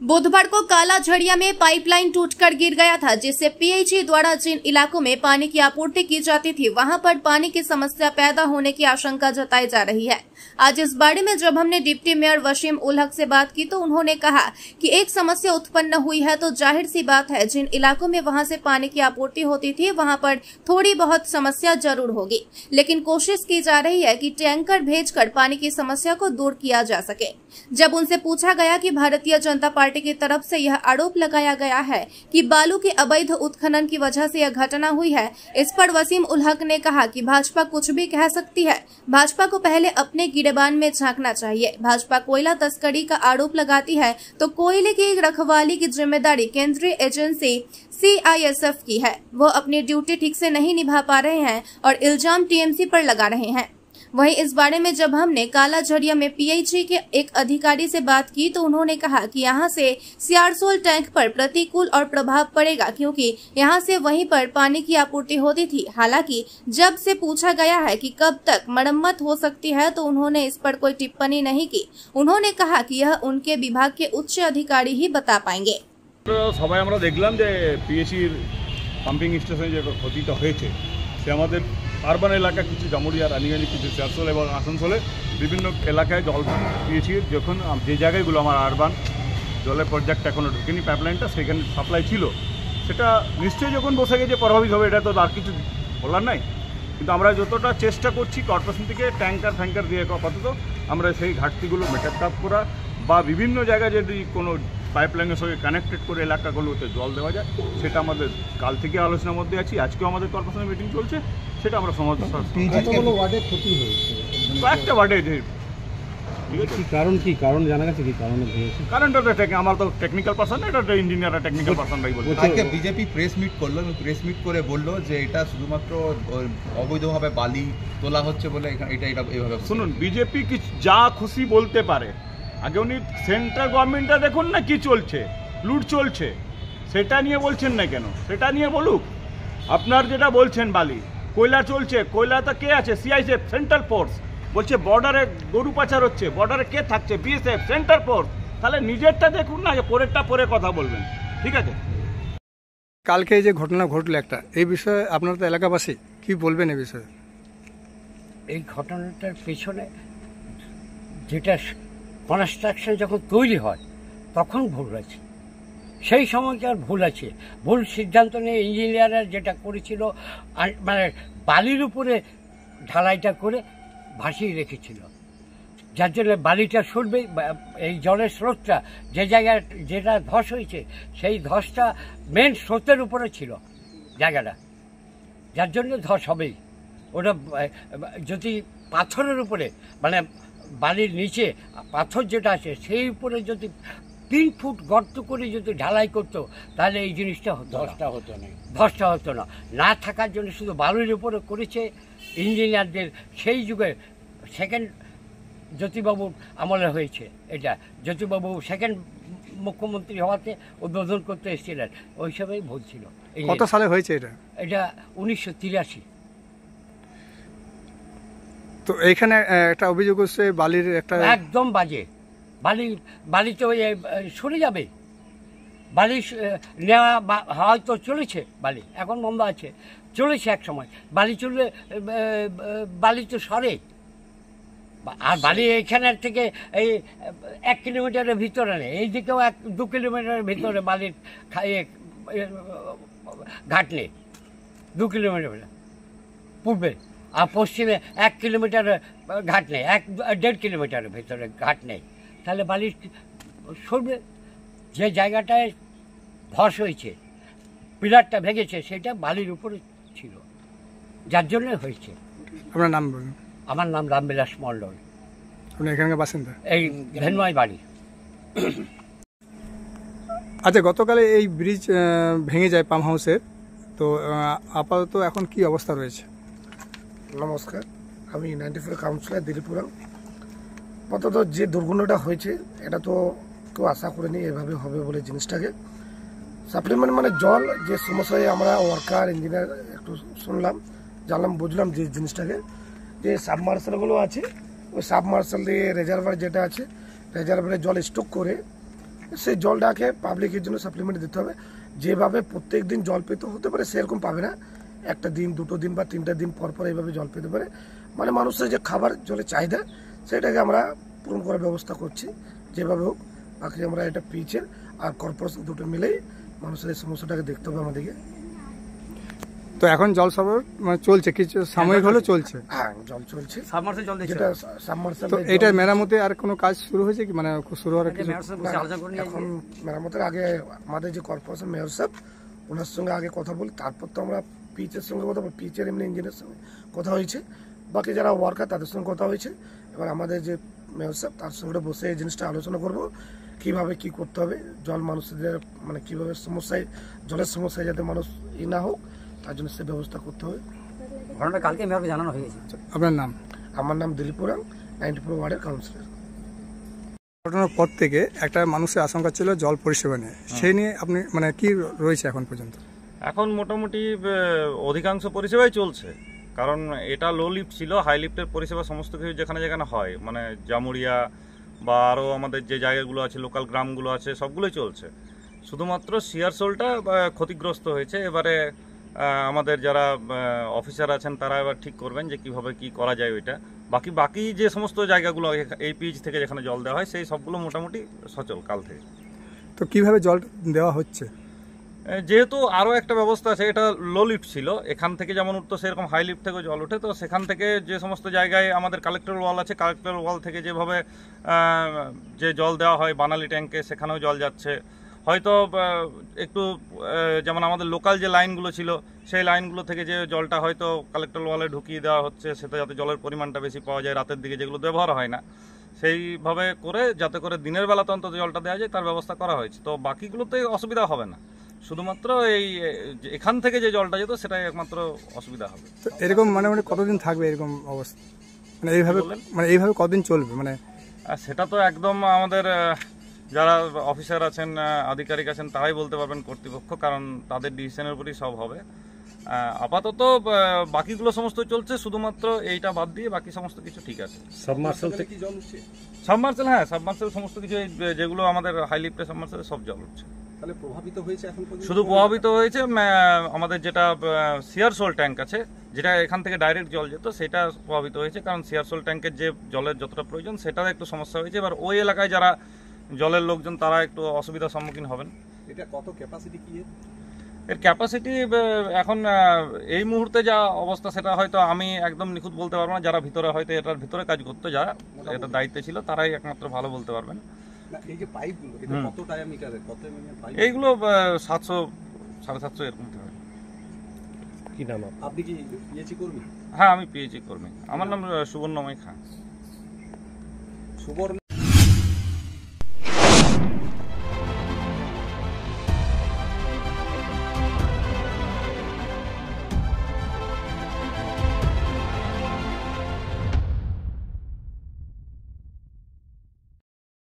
बुधवार को काला झड़िया में पाइपलाइन टूटकर गिर गया था, जिससे पीएचई द्वारा जिन इलाकों में पानी की आपूर्ति की जाती थी वहां पर पानी की समस्या पैदा होने की आशंका जताई जा रही है। आज इस बारे में जब हमने डिप्टी मेयर वसीम उल हक से बात की तो उन्होंने कहा कि एक समस्या उत्पन्न हुई है तो जाहिर सी बात है जिन इलाकों में वहां से पानी की आपूर्ति होती थी वहां पर थोड़ी बहुत समस्या जरूर होगी, लेकिन कोशिश की जा रही है कि टैंकर भेजकर पानी की समस्या को दूर किया जा सके। जब उनसे पूछा गया कि भारतीय जनता पार्टी की तरफ से यह आरोप लगाया गया है कि बालू के अवैध उत्खनन की वजह से यह घटना हुई है, इस पर वसीम उल हक ने कहा कि भाजपा कुछ भी कह सकती है, भाजपा को पहले अपने गिरेबान में झांकना चाहिए। भाजपा कोयला तस्करी का आरोप लगाती है तो कोयले की रखवाली की जिम्मेदारी केंद्रीय एजेंसी CISF की है। वो अपनी ड्यूटी ठीक से नहीं निभा पा रहे हैं और इल्जाम TMC पर लगा रहे हैं। वहीं इस बारे में जब हमने काला झड़िया में PHE के एक अधिकारी से बात की तो उन्होंने कहा कि यहां से सियारसोल टैंक पर प्रतिकूल और प्रभाव पड़ेगा, क्योंकि यहां से वहीं पर पानी की आपूर्ति होती थी। हालांकि जब से पूछा गया है कि कब तक मरम्मत हो सकती है तो उन्होंने इस पर कोई टिप्पणी नहीं की। उन्होंने कहा कि यह उनके विभाग के उच्च अधिकारी ही बता पाएंगे। সবাই আমরা দেখলাম যে পিএসির পাম্পিং স্টেশনে যে ক্ষতিটা হয়েছে সে আমাদের আরবান এলাকা কিছু জামুরিয়া, রানীগঞ্জ, কিছু সিয়ারসোল এবং আসানসোলে বিভিন্ন এলাকায় জল পিএসির যখন যে জায়গাগুলো আমার আরবান জলের পর্যাপ্ত এখনও ঢুকেনি পাইপলাইনটা সেখানে সাপ্লাই ছিল, সেটা নিশ্চয়ই যখন বসে গেছে প্রভাবিত হবে, এটা তো আর কিছু বলার নাই। কিন্তু আমরা যতটা চেষ্টা করছি কর্পোরেশন থেকে ট্যাঙ্কার ফ্যাঙ্কার দিয়ে আপাতত আমরা সেই ঘাটতিগুলো মেটাপ করা বা বিভিন্ন জায়গায় যদি কোনো পাইপলাইনের সঙ্গে কানেক্টেড করে এলাকাগুলোতে জল দেওয়া যায় সেটা আমাদের কাল থেকে আলোচনার মধ্যে আছি। আজকেও আমাদের কর্পোরেশনের মিটিং চলছে, সেটা আমরা সমাধান ওয়ার্ডে ক্ষতি হয়েছে কয়েকটা ওয়ার্ডে। কারণ জানা গেছে কি কারণে হয়েছে? কারণটা আমার তো টেকনিক্যাল পার্সন, এটা ইঞ্জিনিয়াররা টেকনিক্যাল পার্সনরাই বলছে। আজকে বিজেপি প্রেস মিট করলো, প্রেস মিট করে বললো যে এটা শুধুমাত্র অবৈধভাবে বালি তোলা হচ্ছে বলে এটা এইভাবে। শুনুন, বিজেপি কি যা খুশি বলতে পারে, আগে উনি সেন্ট্রাল গভর্নমেন্টটা দেখুন না কি চলছে, লুট চলছে, সেটা নিয়ে বলছেন না কেন? সেটা নিয়ে বলুক। আপনার যেটা বলছেন বালি কয়লা চলছে, কয়লাটা কে আছে? CISF সেন্ট্রাল ফোর্স বলছে। বর্ডারে গরু পাচার হচ্ছে, বর্ডারে কে থাকছে? BSF central force. তাহলে নিজেরটা দেখুন না, যে পরেরটা পরে কথা বলবেন, ঠিক আছে? কালকে এই যে ঘটনা ঘটলো একটা, এই বিষয়ে আপনার তো এলাকাবাসী কি বলবেন এই বিষয়ে? এই ঘটনাটার পেছনে যেটা কনস্ট্রাকশন যখন তৈরি হয় তখন ভুল আছে, সেই সময়কার ভুল আছে। ভুল সিদ্ধান্ত নিয়ে ইঞ্জিনিয়াররা যেটা করেছিল, মানে বালির উপরে ঢালাইটা করে ভাসিয়ে রেখেছিল, যার জন্য বালিটা সরবে। এই জলের স্রোতটা যে জায়গায় যেটা ধস হয়েছে সেই ধসটা মেন স্রোতের উপরে ছিল জায়গাটা, যার জন্য ধস হবেই। ওটা যদি পাথরের উপরে, মানে বালির নিচে পাথর যেটা আছে সেই উপরে যদি 3 ফুট গর্ত করে যদি ঢালাই করতো তাহলে এই জিনিসটা ধসটা হতো না। না থাকার জন্য শুধু বালুর উপরে করেছে ইঞ্জিনিয়ারদের। সেই যুগে সেকেন্ড জ্যোতিবাবুর আমলে হয়েছে এটা। জ্যোতিবাবু সেকেন্ড মুখ্যমন্ত্রী হওয়াতে উদ্বোধন করতে এসেছিলেন, ওই সময় ভুল ছিল। কত সালে হয়েছে এটা? এটা 1983। তো এইখানে একটা অভিযোগ হচ্ছে বালির একটা একদম বাজে। বালি তো সরে যাবে, বালি নেওয়া হয়তো চলেছে, বালি এখন বন্ধ আছে, চলেছে এক সময়। বালি চললে বালি তো সরে। আর বালি এখানের থেকে এই 1 কিলোমিটারের ভিতরে নেই, এইদিকেও 1-2 কিলোমিটারের ভিতরে বালির ঘাট নেই, 2 কিলোমিটার পূর্বে। আর পশ্চিমে 1 কিলোমিটার ঘাট নেই, 1-1.5 কিলোমিটারের ভিতরে ঘাট নেই। তাহলে বালি সরবে। যে জায়গাটায় ধস হয়েছে, পিলারটা ভেঙেছে, সেটা বালির উপরে ছিল, যার জন্য হয়েছে। আপনার নাম বলুন। আমার নাম রামবিলাস মণ্ডল। আপনি এখানকার বাসিন্দা? এই ভেন্ময় বাড়ি। আচ্ছা, গতকালে এই ব্রিজ ভেঙে যায় পাম্প হাউসের, তো আপাতত এখন কি অবস্থা রয়েছে? নমস্কার, আমি 94 কাউন্সিলর দিলীপুরাম। আপাতত যে দুর্ঘটনাটা হয়েছে এটা তো কেউ আশা করেনি এভাবে হবে বলে জিনিসটাকে। সাপ্লিমেন্ট মানে জল যে সমস্যায় আমরা ওয়ার্কার ইঞ্জিনিয়ার একটু শুনলাম, জানলাম, বুঝলাম যে জিনিসটাকে, যে সাবমার্শালগুলো আছে ওই সাবমার্শাল দিয়ে রেজার্ভার যেটা আছে রেজার্ভারে জল স্টক করে সেই জলটাকে পাবলিকের জন্য সাপ্লিমেন্ট দিতে হবে। যেভাবে প্রত্যেক দিন জল পেতে হতে পারে সেরকম পাবে না, একটা দিন 2টো দিন বা 3টা দিন পর পর এইভাবে জল পেতে পারে। মানে মানুষের যে খাবার জলের চাহিদা সেটাকে আমরা পূরণ করার ব্যবস্থা করছি যেভাবে হোক। বাকি আমরা এটা পিচের আর কর্পোরেশন দুটো মিলেই মানুষের এই সমস্যাটাকে দেখতে হবে আমাদেরকে। তো এখন জল সরবরাহ মানে চলছে, কিছু সাময়িক হলেও চলছে। হ্যাঁ, জল চলছে, সাবমার্সেল জল যেটা সাবমার্সেল। তো এটা মেরামতে আর কোনো কাজ শুরু হয়েছে কি, মানে শুরু হওয়ার কিছু? এখন মেরামতের আগে আমাদের যে কর্পোরেশন মেয়র সাহেব ওনার সঙ্গে আগে কথা বলি, তারপর তো আমরা পিচের সঙ্গে কথা বলি, পিচের এমনি ইঞ্জিনের সঙ্গে কথা হয়েছে, বাকি যারা ওয়ার্কার তাদের সঙ্গে কথা হয়েছে। এবার আমাদের যে মেয়র সাহেব তার সঙ্গে বসে এই জিনিসটা আলোচনা করব, কিভাবে কি করতে হবে, জল মানুষদের মানে কিভাবে সমস্যায়, জলের সমস্যায় যাতে মানুষ না হোক তার জন্য সে ব্যবস্থা করতে হবে। ঘটনাটা কালকে মেয়রকে জানানো হয়ে গেছে। আপনার নাম? আমার নাম দিলীপ পুরাং, 94 ওয়ার্ডের কাউন্সিলর। ঘটনার পর থেকে একটা মানুষের আশঙ্কা ছিল জল পরিষেবা নিয়ে, সেই নিয়ে আপনি মানে কি রয়েছে এখন পর্যন্ত? এখন মোটামুটি অধিকাংশ পরিষেবাই চলছে, কারণ এটা লো লিফট ছিল, হাই লিফটের পরিষেবা সমস্ত কিছু যেখানে যেখানে হয়, মানে জামুরিয়া বা আরও আমাদের যে জায়গাগুলো আছে, লোকাল গ্রামগুলো আছে, সবগুলোই চলছে। শুধুমাত্র সিয়ারসোলটা ক্ষতিগ্রস্ত হয়েছে। এবারে আমাদের যারা অফিসার আছেন তারা এবার ঠিক করবেন যে কিভাবে কি করা যায় ওইটা। বাকি যে সমস্ত জায়গাগুলো এই পিচ থেকে যেখানে জল দেওয়া হয় সেই সবগুলো মোটামুটি সচল কাল থেকে। তো কিভাবে জল দেওয়া হচ্ছে? যেহেতু আরও একটা ব্যবস্থা আছে, এটা লো লিফট ছিল, এখান থেকে যেমন উঠতো সেরকম হাই লিফট থেকেও জল ওঠে। তো সেখান থেকে যে সমস্ত জায়গায় আমাদের কালেক্টর ওয়াল আছে, কালেক্টর ওয়াল থেকে যেভাবে যে জল দেওয়া হয় বানালি ট্যাঙ্কে, সেখানেও জল যাচ্ছে। হয়তো একটু যেমন আমাদের লোকাল যে লাইনগুলো ছিল সেই লাইনগুলো থেকে যে জলটা হয়তো কালেক্টর ওয়ালে ঢুকিয়ে দেওয়া হচ্ছে, সেটা যাতে জলের পরিমাণটা বেশি পাওয়া যায় রাতের দিকে, যেগুলো ব্যবহার হয় না, সেইভাবে করে যাতে করে দিনের বেলা তো অন্তত জলটা দেওয়া যায় তার ব্যবস্থা করা হয়েছে। তো বাকিগুলোতে অসুবিধা হবে না, শুধুমাত্র এই এখান থেকে যে জলটা যেত সেটাই একমাত্র অসুবিধা হবে। তো এরকম মানে কতদিন থাকবে এরকম অবস্থা, মানে এইভাবে কতদিন চলবে? মানে সেটা তো একদম আমাদের যারা অফিসার আছেন, আধিকারিক আছেন, তারাই বলতে পারবেন, কর্তৃপক্ষ, কারণ তাদের ডিসিশনের উপরই সব হবে। আপাতত বাকিগুলো সমস্ত চলছে, শুধুমাত্র এইটা বাদ দিয়ে বাকি সমস্ত কিছু ঠিক আছে। সাবমার্সেল থেকে কি জল উঠছে? সাবমার্সেল, হ্যাঁ, সাবমার্সেল সমস্ত কিছু যেগুলো আমাদের হাই লিফটের সাবমার্সেল সব জল উঠছে। তাহলে প্রভাবিত হয়েছে এখন পর্যন্ত? শুধু প্রভাবিত হয়েছে আমাদের যেটা সিয়ারসোল ট্যাঙ্ক আছে, যেটা এখান থেকে ডাইরেক্ট জল যেত, সেটা প্রভাবিত হয়েছে, কারণ সিয়ারসোল ট্যাঙ্কের যে জলের যতটা প্রয়োজন সেটার একটু সমস্যা হয়েছে। এবার ওই এলাকায় যারা জলের লোকজন তারা একটু অসুবিধার সম্মুখীন হবেন। এটা কত ক্যাপাসিটি কি এর ক্যাপাসিটি এখন এই মুহূর্তে যা অবস্থা সেটা হয়তো আমি একদম নিখুঁত বলতে পারবো না। যারা ভিতরে হয়তো এটার ভিতরে কাজ করতো, যারা এটার দায়িত্বে ছিল, তারাই একমাত্র ভালো বলতে পারবেন। এই যে পাইপগুলো, এটা কত ডায়ামিটারের, কত এমএম পাইপ? এইগুলো 700 750 এরকম হবে। কি নাম আপনি? কি পিএইচই কর্মী? হ্যাঁ, আমি পিএইচই কর্মী। আমার নাম সুবর্ণময় খান। সুবর্ণ